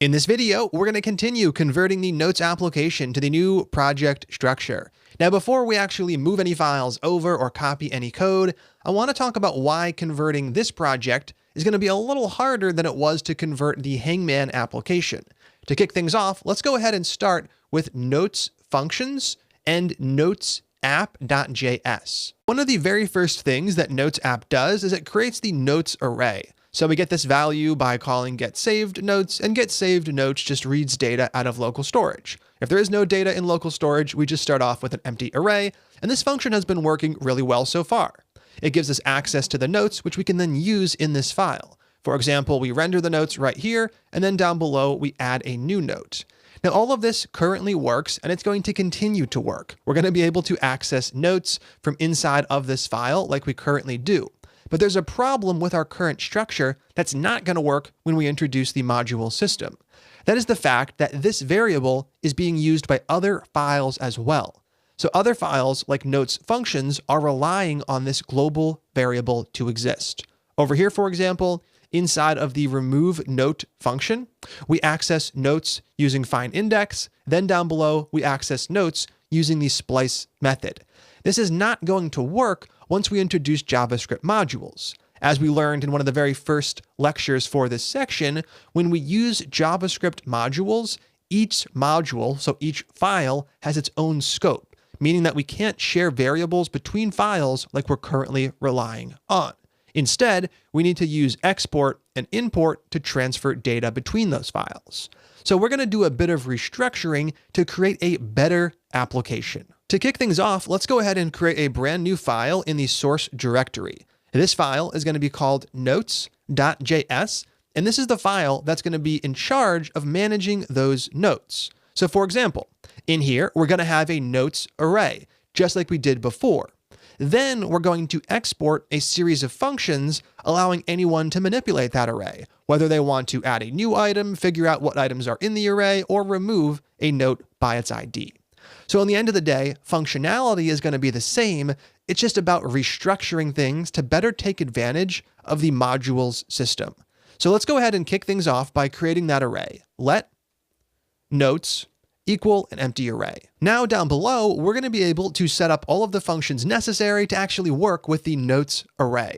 In this video, we're going to continue converting the Notes application to the new project structure. Now, before we actually move any files over or copy any code, I want to talk about why converting this project is going to be a little harder than it was to convert the Hangman application. To kick things off, let's go ahead and start with Notes functions and Notes app.js. One of the very first things that Notes app does is it creates the Notes array. So we get this value by calling getSavedNotes, and getSavedNotes just reads data out of local storage. If there is no data in local storage, we just start off with an empty array, and this function has been working really well so far. It gives us access to the notes, which we can then use in this file. For example, we render the notes right here, and then down below, we add a new note. Now, all of this currently works, and it's going to continue to work. We're going to be able to access notes from inside of this file like we currently do. But there's a problem with our current structure that's not going to work when we introduce the module system. That is the fact that this variable is being used by other files as well. So other files like Notes functions are relying on this global variable to exist. Over here, for example, inside of the remove note function, we access notes using find index. Then down below, we access notes using the splice method. This is not going to work once we introduce JavaScript modules. As we learned in one of the very first lectures for this section, when we use JavaScript modules, each module, so each file, has its own scope, meaning that we can't share variables between files like we're currently relying on. Instead, we need to use export and import to transfer data between those files. So we're going to do a bit of restructuring to create a better application. To kick things off, let's go ahead and create a brand new file in the source directory. This file is going to be called notes.js, and this is the file that's going to be in charge of managing those notes. So for example, in here, we're going to have a notes array, just like we did before. Then we're going to export a series of functions allowing anyone to manipulate that array, whether they want to add a new item, figure out what items are in the array, or remove a note by its ID. So in the end of the day, functionality is going to be the same. It's just about restructuring things to better take advantage of the modules system. So let's go ahead and kick things off by creating that array. Let notes equal an empty array. Now down below, we're going to be able to set up all of the functions necessary to actually work with the notes array.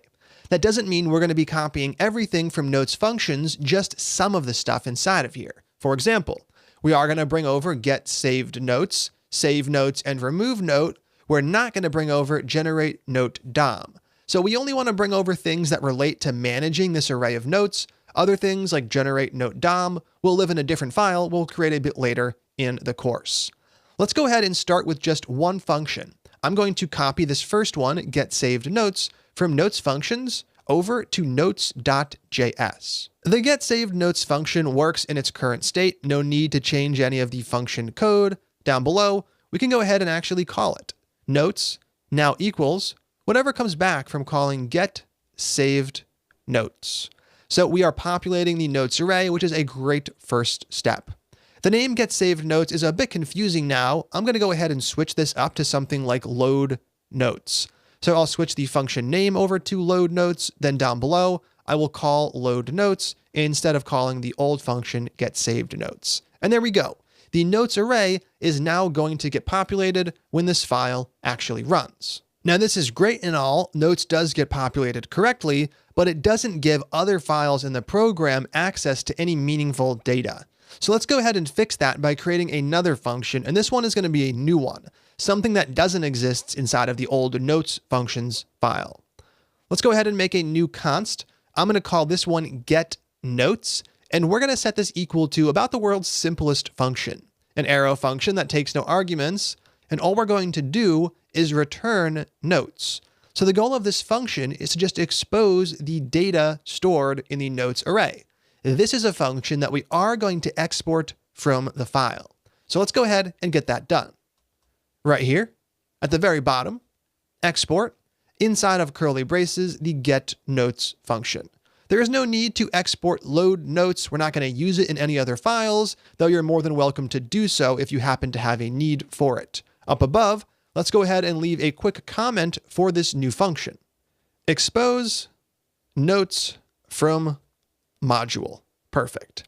That doesn't mean we're going to be copying everything from notes functions, just some of the stuff inside of here. For example, we are going to bring over getSavedNotes, save notes, and remove note. We're not going to bring over generate note DOM. So we only want to bring over things that relate to managing this array of notes. Other things like generate note DOM will live in a different file we'll create a bit later in the course. Let's go ahead and start with just one function. I'm going to copy this first one, getSavedNotes, from notes functions over to notes.js. The getSavedNotes function works in its current state. No need to change any of the function code. Down below, we can go ahead and actually call it. Notes now equals whatever comes back from calling getSavedNotes. So we are populating the notes array, which is a great first step. The name getSavedNotes is a bit confusing now. I'm going to go ahead and switch this up to something like load notes. So I'll switch the function name over to load notes. Then down below, I will call load notes instead of calling the old function getSavedNotes. And there we go. The notes array is now going to get populated when this file actually runs. Now this is great and all, notes does get populated correctly, but it doesn't give other files in the program access to any meaningful data. So let's go ahead and fix that by creating another function, and this one is going to be a new one, something that doesn't exist inside of the old notes functions file. Let's go ahead and make a new const. I'm going to call this one getNotes, and we're going to set this equal to about the world's simplest function, an arrow function that takes no arguments, and all we're going to do is return notes. So the goal of this function is to just expose the data stored in the notes array. This is a function that we are going to export from the file. So let's go ahead and get that done. Right here, at the very bottom, export, inside of curly braces, the getNotes function. There is no need to export load notes. We're not going to use it in any other files, though you're more than welcome to do so if you happen to have a need for it. Up above, let's go ahead and leave a quick comment for this new function. Expose notes from module. Perfect.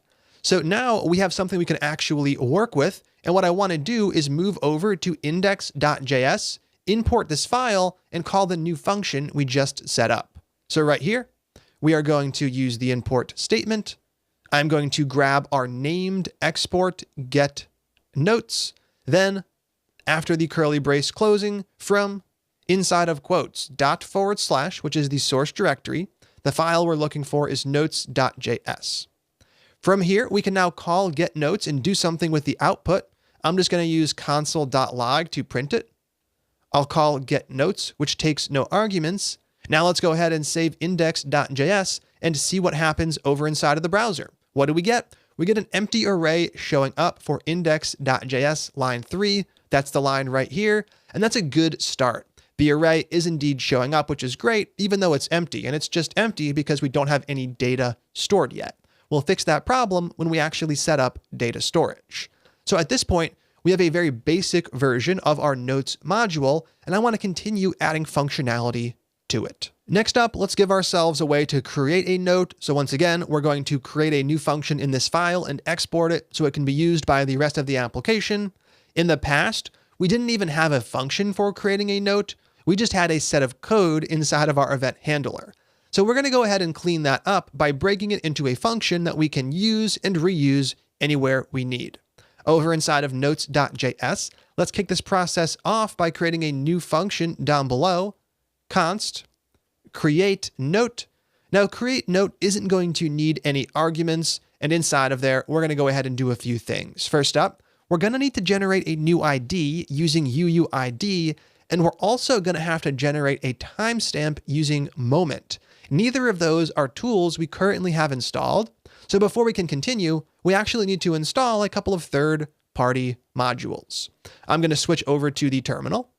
So now we have something we can actually work with. And what I want to do is move over to index.js, import this file, and call the new function we just set up. So right here, we are going to use the import statement. I'm going to grab our named export get notes. Then after the curly brace closing, from inside of quotes // which is the source directory, the file we're looking for is notes.js. From here, we can now call get notes and do something with the output. I'm just going to use console.log to print it. I'll call get notes, which takes no arguments. Now let's go ahead and save index.js and see what happens over inside of the browser. What do we get? We get an empty array showing up for index.js line 3. That's the line right here, and that's a good start. The array is indeed showing up, which is great, even though it's empty, and it's just empty because we don't have any data stored yet. We'll fix that problem when we actually set up data storage. So at this point, we have a very basic version of our notes module, and I want to continue adding functionality to it. Next up, let's give ourselves a way to create a note. So once again, we're going to create a new function in this file and export it so it can be used by the rest of the application. In the past, we didn't even have a function for creating a note. We just had a set of code inside of our event handler. So we're going to go ahead and clean that up by breaking it into a function that we can use and reuse anywhere we need. Over inside of notes.js, let's kick this process off by creating a new function down below, const create note. Now create note isn't going to need any arguments, and inside of there, we're going to go ahead and do a few things. First up, we're going to need to generate a new ID using UUID, and we're also going to have to generate a timestamp using Moment. Neither of those are tools we currently have installed. So before we can continue, we actually need to install a couple of third-party modules. I'm going to switch over to the terminal,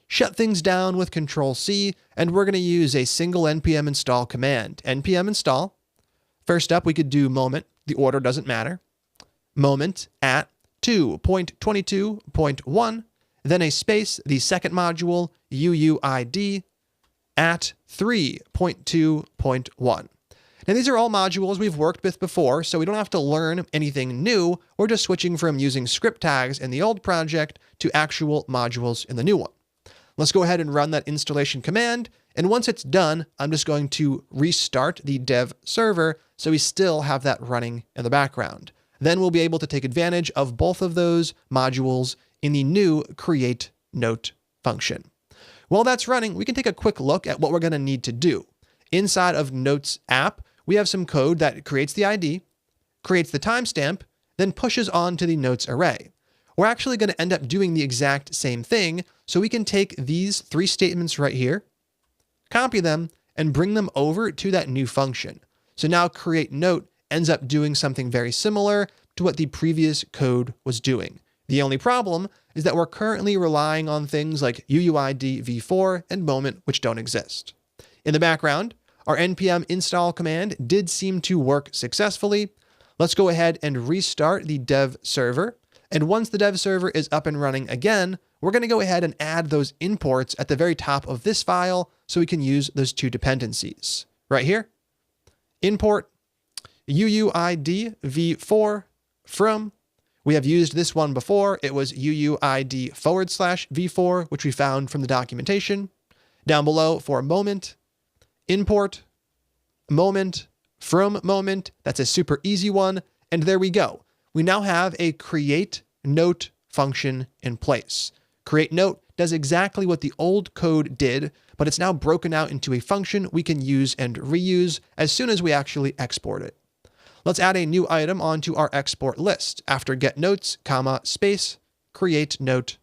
shut things down with Control-C, and we're going to use a single npm install command. npm install. First up, we could do Moment. The order doesn't matter. Moment at 2.22.1, then a space, the second module, UUID, at 3.2.1. Now these are all modules we've worked with before, so we don't have to learn anything new. We're just switching from using script tags in the old project to actual modules in the new one. Let's go ahead and run that installation command, and once it's done, I'm just going to restart the dev server so we still have that running in the background. Then we'll be able to take advantage of both of those modules in the new create note function. While that's running, we can take a quick look at what we're going to need to do. Inside of Notes app, we have some code that creates the ID, creates the timestamp, then pushes on to the notes array. We're actually going to end up doing the exact same thing, so we can take these three statements right here, copy them, and bring them over to that new function. So now create note ends up doing something very similar to what the previous code was doing. The only problem is that we're currently relying on things like UUID v4 and Moment, which don't exist. In the background, our npm install command did seem to work successfully. Let's go ahead and restart the dev server. And once the dev server is up and running again, we're going to go ahead and add those imports at the very top of this file so we can use those two dependencies. Right here, import UUID v4 from. We have used this one before. It was UUID/v4, which we found from the documentation. Down below for Moment, import Moment from Moment. That's a super easy one. And there we go. We now have a create note function in place. Create note does exactly what the old code did, but it's now broken out into a function we can use and reuse as soon as we actually export it. Let's add a new item onto our export list. After get notes, comma, space, create note.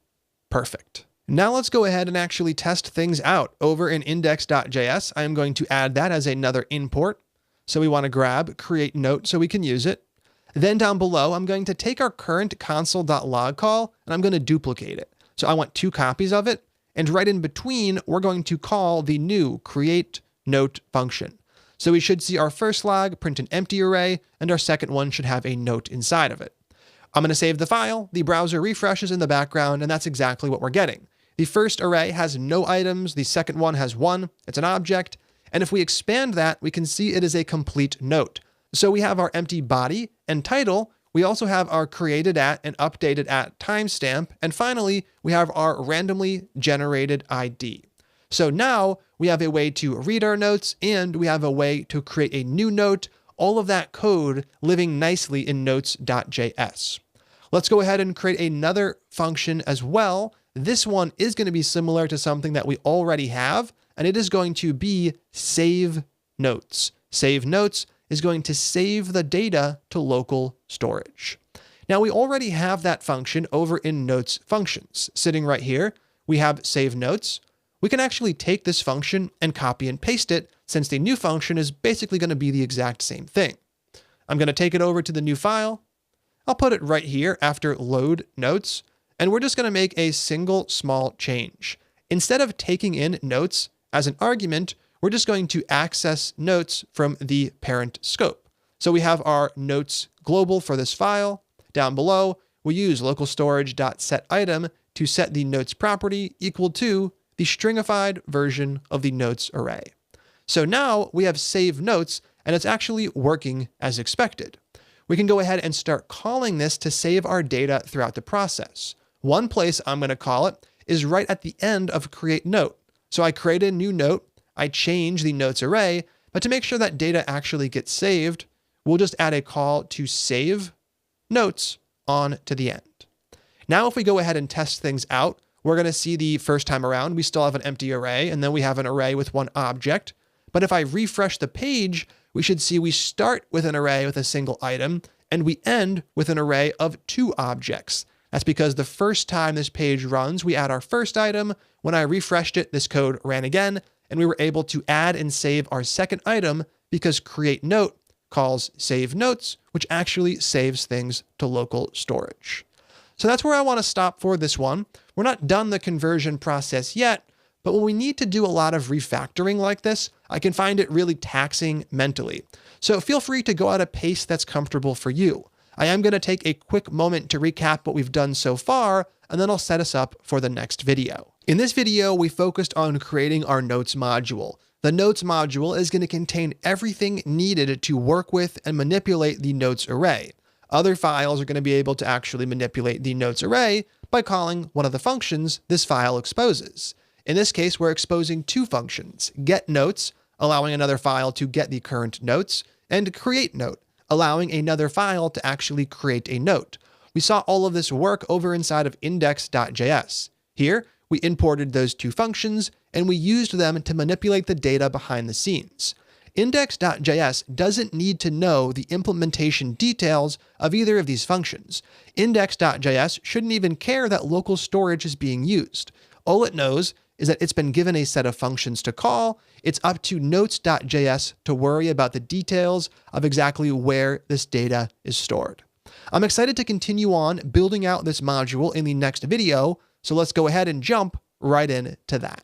Perfect. Now let's go ahead and actually test things out. Over in index.js, I am going to add that as another import. So we want to grab create note so we can use it. Then down below, I'm going to take our current console.log call and I'm going to duplicate it. So I want 2 copies of it. And right in between, we're going to call the new create note function. So we should see our first log print an empty array, and our second one should have a note inside of it. I'm going to save the file, the browser refreshes in the background, and that's exactly what we're getting. The first array has no items, the second one has 1, it's an object, and if we expand that, we can see it is a complete note. So we have our empty body and title. We also have our created at and updated at timestamp. And finally, we have our randomly generated ID. So now we have a way to read our notes and we have a way to create a new note, all of that code living nicely in notes.js. Let's go ahead and create another function as well. This one is going to be similar to something that we already have, and it is going to be save notes. Save notes is going to save the data to local storage. Now we already have that function over in notes functions. Sitting right here, we have save notes. We can actually take this function and copy and paste it, since the new function is basically going to be the exact same thing. I'm going to take it over to the new file. I'll put it right here after load notes, and we're just going to make a single small change. Instead of taking in notes as an argument, we're just going to access notes from the parent scope. So we have our notes global for this file. Down below, we use local storage.setItem to set the notes property equal to the stringified version of the notes array. So now we have saved notes, and it's actually working as expected. We can go ahead and start calling this to save our data throughout the process. One place I'm going to call it is right at the end of create note. So I create a new note, I change the notes array, but to make sure that data actually gets saved, we'll just add a call to save notes on to the end. Now, if we go ahead and test things out, we're going to see the first time around, we still have an empty array, and then we have an array with one object. But if I refresh the page, we should see we start with an array with a single item, and we end with an array of 2 objects. That's because the first time this page runs, we add our first item. When I refreshed it, this code ran again, and we were able to add and save our second item because create note calls save notes, which actually saves things to local storage. So that's where I want to stop for this one. We're not done the conversion process yet, but when we need to do a lot of refactoring like this, I can find it really taxing mentally. So feel free to go at a pace that's comfortable for you. I am going to take a quick moment to recap what we've done so far, and then I'll set us up for the next video. In this video, we focused on creating our notes module. The notes module is going to contain everything needed to work with and manipulate the notes array. Other files are going to be able to actually manipulate the notes array by calling one of the functions this file exposes. In this case, we're exposing 2 functions, getNotes, allowing another file to get the current notes, and createNote, allowing another file to actually create a note. We saw all of this work over inside of index.js. Here, we imported those 2 functions, and we used them to manipulate the data behind the scenes. Index.js doesn't need to know the implementation details of either of these functions. Index.js shouldn't even care that local storage is being used. All it knows is that it's been given a set of functions to call. It's up to notes.js to worry about the details of exactly where this data is stored. I'm excited to continue on building out this module in the next video, so let's go ahead and jump right into that.